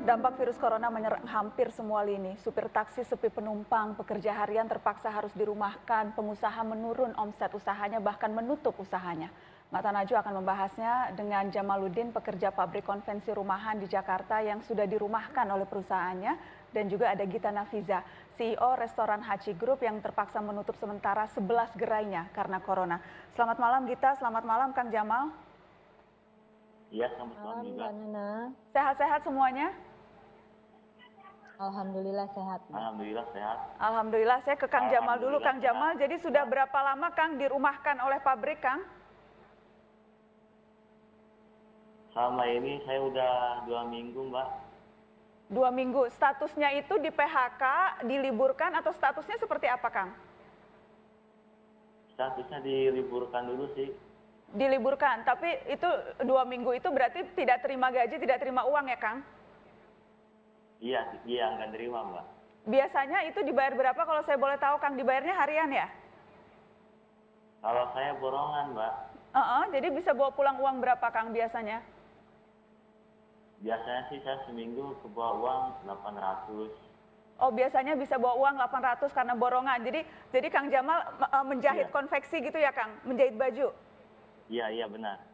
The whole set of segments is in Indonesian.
Dampak virus corona menyerang hampir semua lini. Supir taksi sepi penumpang, pekerja harian terpaksa harus dirumahkan, pengusaha menurun omset usahanya bahkan menutup usahanya. Mata Najwa akan membahasnya dengan Jamaluddin, pekerja pabrik konvensi rumahan di Jakarta yang sudah dirumahkan oleh perusahaannya, dan juga ada Gita Nafiza, CEO restoran Haji Group yang terpaksa menutup sementara 11 gerainya karena corona. Selamat malam Gita, selamat malam Kang Jamal. Iya, selamat malam juga. Mbak Nana. Sehat-sehat semuanya? Alhamdulillah sehat. Alhamdulillah sehat. Alhamdulillah, saya ke Kang Jamal dulu. Kang Jamal, Alhamdulillah, jadi sudah berapa lama Kang dirumahkan oleh pabrik, Kang? Selama ini saya udah 2 minggu, Mbak. 2 minggu. Statusnya itu di PHK, diliburkan, atau statusnya seperti apa, Kang? Statusnya diliburkan dulu sih. Diliburkan, tapi itu 2 minggu itu berarti tidak terima gaji, tidak terima uang ya, Kang? Iya, nggak terima, Mbak. Biasanya itu dibayar berapa kalau saya boleh tahu, Kang? Dibayarnya harian ya? Kalau saya borongan, Mbak. Jadi bisa bawa pulang uang berapa, Kang, biasanya? Biasanya sih saya seminggu kebawa uang 800. Oh, biasanya bisa bawa uang 800 karena borongan. Jadi Kang Jamal menjahit Iya. konveksi gitu ya, Kang? Menjahit baju? Iya, benar.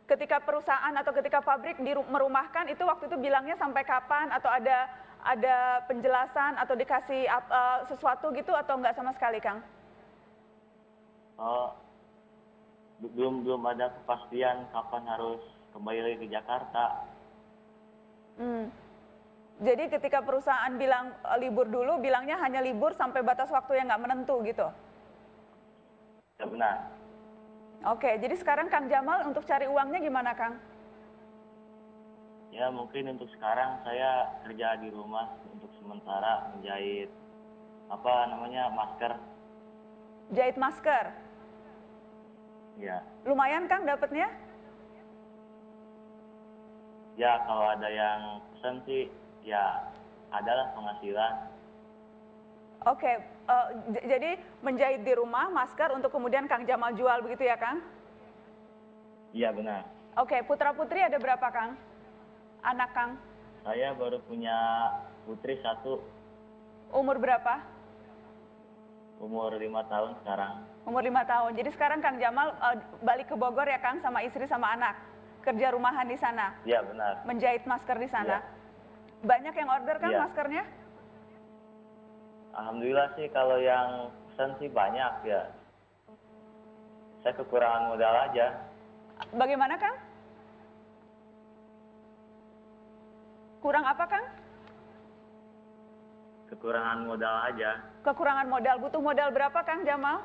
Ketika perusahaan atau ketika pabrik merumahkan itu waktu itu bilangnya sampai kapan, atau ada penjelasan atau dikasih sesuatu gitu, atau enggak sama sekali, Kang? Oh, belum ada kepastian kapan harus kembali lagi ke Jakarta. Jadi ketika perusahaan bilang libur dulu, bilangnya hanya libur sampai batas waktu yang nggak menentu gitu? Ya benar. Oke, jadi sekarang Kang Jamal untuk cari uangnya gimana, Kang? Ya mungkin untuk sekarang saya kerja di rumah untuk sementara menjahit masker. Jahit masker? Ya. Lumayan, Kang, dapatnya? Ya kalau ada yang pesan sih ya adalah penghasilan. Oke, jadi menjahit di rumah masker untuk kemudian Kang Jamal jual begitu ya, Kang? Iya benar. Oke, putra-putri ada berapa, Kang? Anak, Kang? Saya baru punya putri 1. Umur berapa? Umur 5 tahun sekarang. Umur 5 tahun. Jadi sekarang Kang Jamal balik ke Bogor ya, Kang, sama istri sama anak? Kerja rumahan di sana? Iya benar. Menjahit masker di sana? Iya. Banyak yang order, Kang, Iya. maskernya? Alhamdulillah sih kalau yang pesan sih banyak ya. Saya kekurangan modal aja. Bagaimana, Kang? Kurang apa, Kang? Kekurangan modal aja. Kekurangan modal. Butuh modal berapa, Kang Jamal?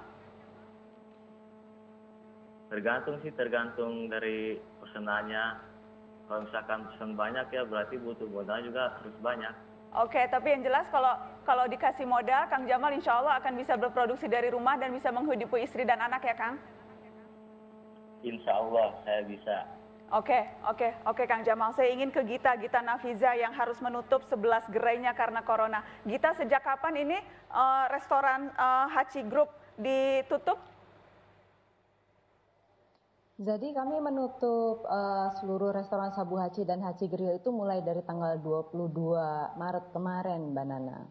Tergantung dari pesanannya. Kalau misalkan pesan banyak ya berarti butuh modal juga harus banyak. Oke, tapi yang jelas kalau dikasih modal, Kang Jamal insya Allah akan bisa berproduksi dari rumah dan bisa menghidupi istri dan anak ya, Kang? Insya Allah saya bisa. Oke, Kang Jamal. Saya ingin ke Gita Nafiza yang harus menutup 11 gerainya karena corona. Gita, sejak kapan ini restoran Haji Group ditutup? Jadi kami menutup seluruh restoran Sabu Haji dan Haji Grill itu mulai dari tanggal 22 Maret kemarin, Mbak Nana.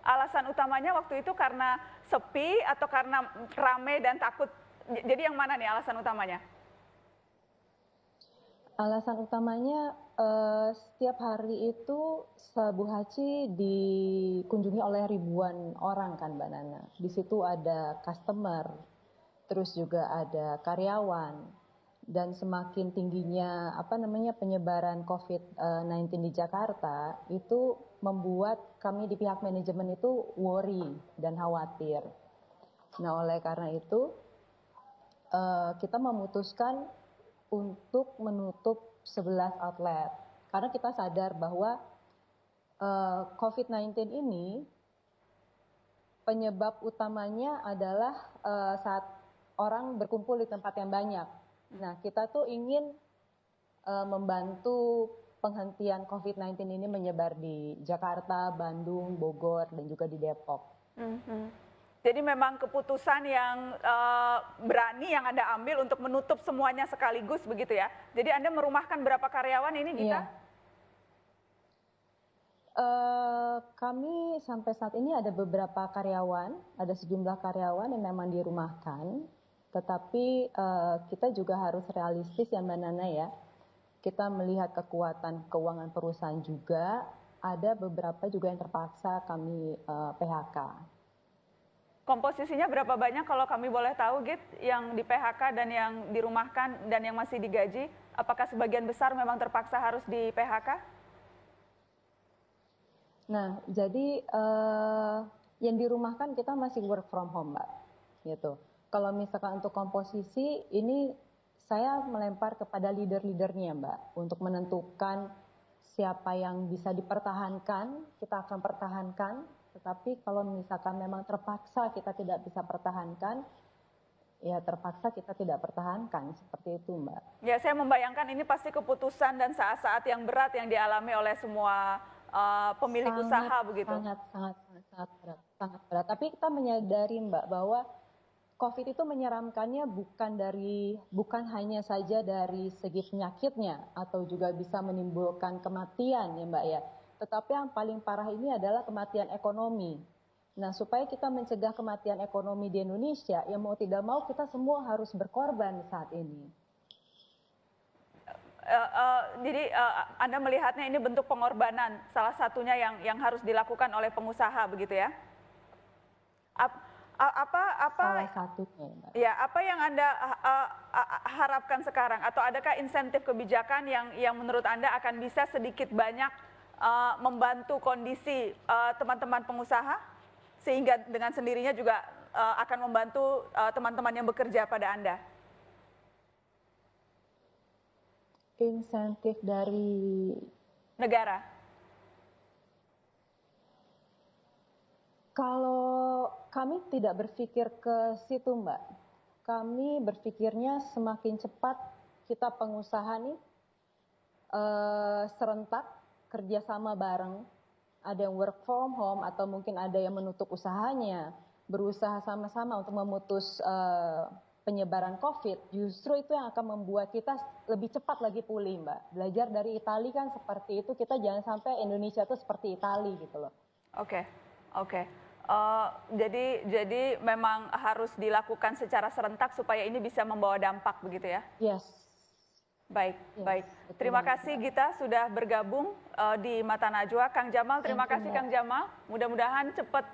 Alasan utamanya waktu itu karena sepi atau karena rame dan takut? Jadi yang mana nih alasan utamanya? Alasan utamanya setiap hari itu Sabu Haji dikunjungi oleh ribuan orang kan, Mbak Nana. Di situ ada customer, terus juga ada karyawan, dan semakin tingginya penyebaran COVID-19 di Jakarta itu membuat kami di pihak manajemen itu worry dan khawatir. Nah, oleh karena itu kita memutuskan untuk menutup 11 outlet karena kita sadar bahwa COVID-19 ini penyebab utamanya adalah saat orang berkumpul di tempat yang banyak. Nah, kita tuh ingin membantu penghentian COVID-19 ini menyebar di Jakarta, Bandung, Bogor, dan juga di Depok. Jadi memang keputusan yang berani yang Anda ambil untuk menutup semuanya sekaligus begitu ya. Jadi Anda merumahkan berapa karyawan ini, Gita? Iya. Kami sampai saat ini ada beberapa karyawan, ada sejumlah karyawan yang memang dirumahkan, tetapi kita juga harus realistis ya Mbak Nana ya. Kita melihat kekuatan keuangan perusahaan juga, ada beberapa juga yang terpaksa kami PHK. Komposisinya berapa banyak kalau kami boleh tahu, Git, yang di PHK dan yang dirumahkan dan yang masih digaji? Apakah sebagian besar memang terpaksa harus di PHK? Nah, jadi yang dirumahkan kita masih work from home, Mbak. Gitu. Kalau misalkan untuk komposisi, ini saya melempar kepada leader-leadernya, Mbak, untuk menentukan siapa yang bisa dipertahankan, kita akan pertahankan. Tetapi kalau misalkan memang terpaksa kita tidak bisa pertahankan, ya terpaksa kita tidak pertahankan, seperti itu Mbak. Ya, saya membayangkan ini pasti keputusan dan saat-saat yang berat yang dialami oleh semua pemilik usaha begitu. Sangat berat. Tapi kita menyadari Mbak bahwa COVID itu menyeramkannya bukan hanya saja dari segi penyakitnya atau juga bisa menimbulkan kematian ya Mbak ya. Tetapi yang paling parah ini adalah kematian ekonomi. Nah, supaya kita mencegah kematian ekonomi di Indonesia, ya mau tidak mau kita semua harus berkorban saat ini. Jadi Anda melihatnya ini bentuk pengorbanan, salah satunya yang harus dilakukan oleh pengusaha begitu ya? Salah satunya, Mbak. Ya, apa yang Anda harapkan sekarang? Atau adakah insentif kebijakan yang menurut Anda akan bisa sedikit banyak membantu kondisi teman-teman pengusaha sehingga dengan sendirinya juga akan membantu teman-teman yang bekerja pada Anda? Insentif dari negara. Kalau kami tidak berpikir ke situ, Mbak. Kami berpikirnya semakin cepat kita pengusaha nih serentak kerjasama bareng, ada yang work from home atau mungkin ada yang menutup usahanya, berusaha sama-sama untuk memutus penyebaran COVID, justru itu yang akan membuat kita lebih cepat lagi pulih, Mbak. Belajar dari Italia kan seperti itu, kita jangan sampai Indonesia itu seperti Italia gitu loh. Oke. Jadi memang harus dilakukan secara serentak supaya ini bisa membawa dampak begitu ya? Yes. Baik. Terima kasih Gita sudah bergabung di Mata Najwa. Kang Jamal, terima kasih Kang Jamal. Mudah-mudahan cepat